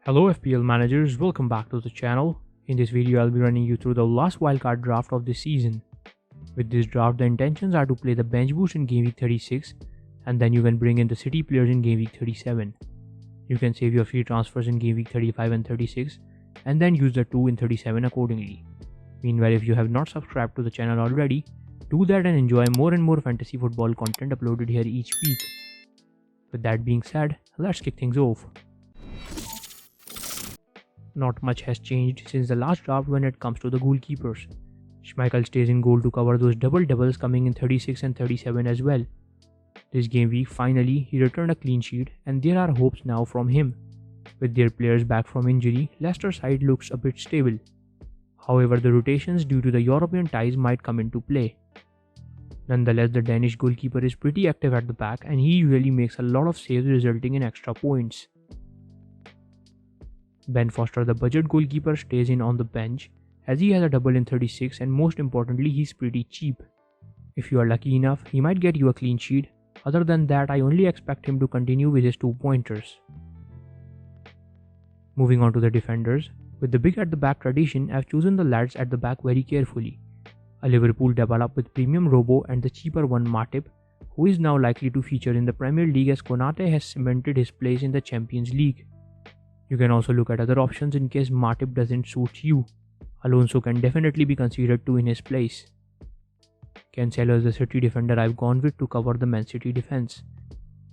Hello FPL managers, welcome back to the channel. In this video I'll be running you through the last wildcard draft of this season. With this draft the intentions are to play the bench boost in game week 36 and then you can bring in the city players in game week 37. You can save your free transfers in game week 35 and 36 and then use the 2 in 37 accordingly. Meanwhile, if you have not subscribed to the channel already, do that and enjoy more and more fantasy football content uploaded here each week. With that being said, let's kick things off. Not much has changed since the last draft when it comes to the goalkeepers. Schmeichel stays in goal to cover those doubles coming in 36 and 37 as well. This game week finally he returned a clean sheet and there are hopes now from him. With their players back from injury, Leicester's side looks a bit stable. However, the rotations due to the European ties might come into play. Nonetheless, the Danish goalkeeper is pretty active at the back and he usually makes a lot of saves resulting in extra points. Ben Foster, the budget goalkeeper, stays in on the bench as he has a double in 36 and most importantly he's pretty cheap. If you are lucky enough, he might get you a clean sheet. Other than that, I only expect him to continue with his 2 pointers. Moving on to the defenders. With the big at the back tradition, I've chosen the lads at the back very carefully. A Liverpool develop with premium Robo and the cheaper one Matip, who is now likely to feature in the Premier League as Konate has cemented his place in the Champions League. You can also look at other options in case Matip doesn't suit you. Alonso can definitely be considered too in his place. Cancelo is the City defender I've gone with to cover the Man City defense.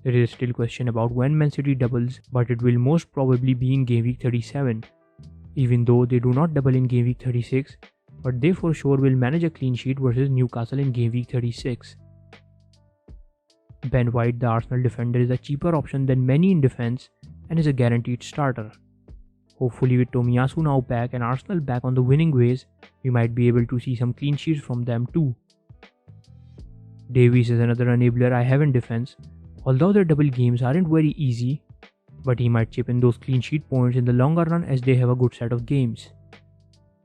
There is still question about when Man City doubles, but it will most probably be in game week 37. Even though they do not double in game week 36, but they for sure will manage a clean sheet versus Newcastle in game week 36. Ben White, the Arsenal defender, is a cheaper option than many in defense and is a guaranteed starter. Hopefully with Tomiyasu now back and Arsenal back on the winning ways, we might be able to see some clean sheets from them too. Davies is another enabler I have in defense, although their double games aren't very easy, but he might chip in those clean sheet points in the longer run as they have a good set of games.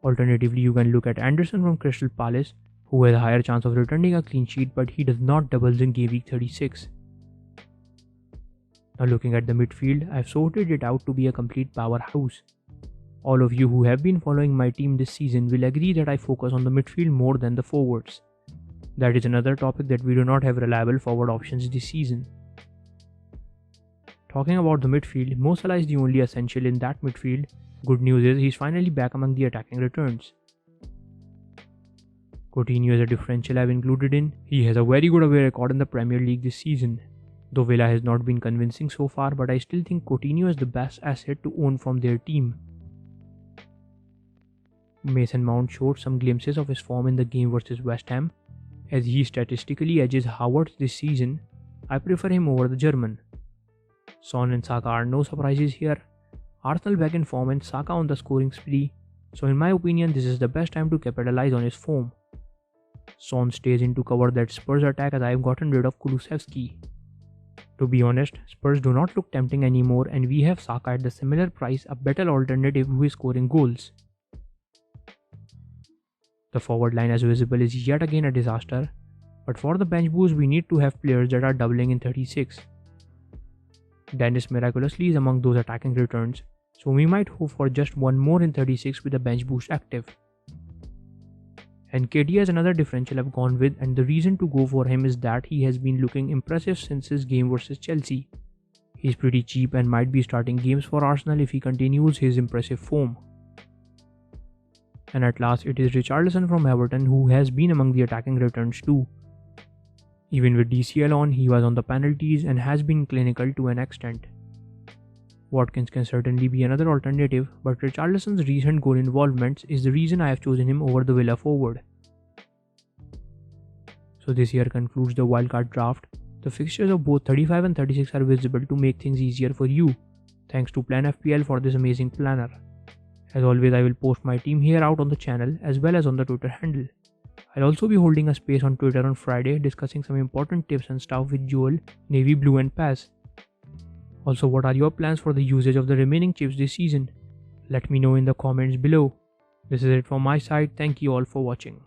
Alternatively, you can look at Anderson from Crystal Palace, who has a higher chance of returning a clean sheet but he does not doubles in game week 36. Now looking at the midfield, I've sorted it out to be a complete powerhouse. All of you who have been following my team this season will agree that I focus on the midfield more than the forwards. That is another topic that we do not have reliable forward options this season. Talking about the midfield, Mo Salah is the only essential in that midfield. Good news is he's finally back among the attacking returns. Coutinho is a differential I've included in. He has a very good away record in the Premier League this season. Though Villa has not been convincing so far, but I still think Coutinho is the best asset to own from their team. Mason Mount showed some glimpses of his form in the game versus West Ham. As he statistically edges Havertz this season, I prefer him over the German. Son and Saka are no surprises here. Arsenal back in form and Saka on the scoring spree, so in my opinion this is the best time to capitalize on his form. Son stays in to cover that Spurs attack as I have gotten rid of Kulusevski. To be honest, Spurs do not look tempting anymore and we have Saka at the similar price, a better alternative who is scoring goals. The forward line as visible is yet again a disaster, but for the bench boost we need to have players that are doubling in 36. Dennis miraculously is among those attacking returns, so we might hope for just one more in 36 with the bench boost active. And KD is another differential I've gone with, and the reason to go for him is that he has been looking impressive since his game versus Chelsea. He's pretty cheap and might be starting games for Arsenal if he continues his impressive form. And at last it is Richarlison from Everton who has been among the attacking returns too. Even with DCL on, he was on the penalties and has been clinical to an extent. Watkins can certainly be another alternative, but Richarlison's recent goal involvements is the reason I have chosen him over the Villa forward. So this year concludes the wildcard draft. The fixtures of both 35 and 36 are visible to make things easier for you. Thanks to Plan FPL for this amazing planner. As always, I will post my team here out on the channel as well as on the Twitter handle. I'll also be holding a space on Twitter on Friday discussing some important tips and stuff with Joel, Navy Blue and Paz. Also, what are your plans for the usage of the remaining chips this season? Let me know in the comments below. This is it from my side. Thank you all for watching.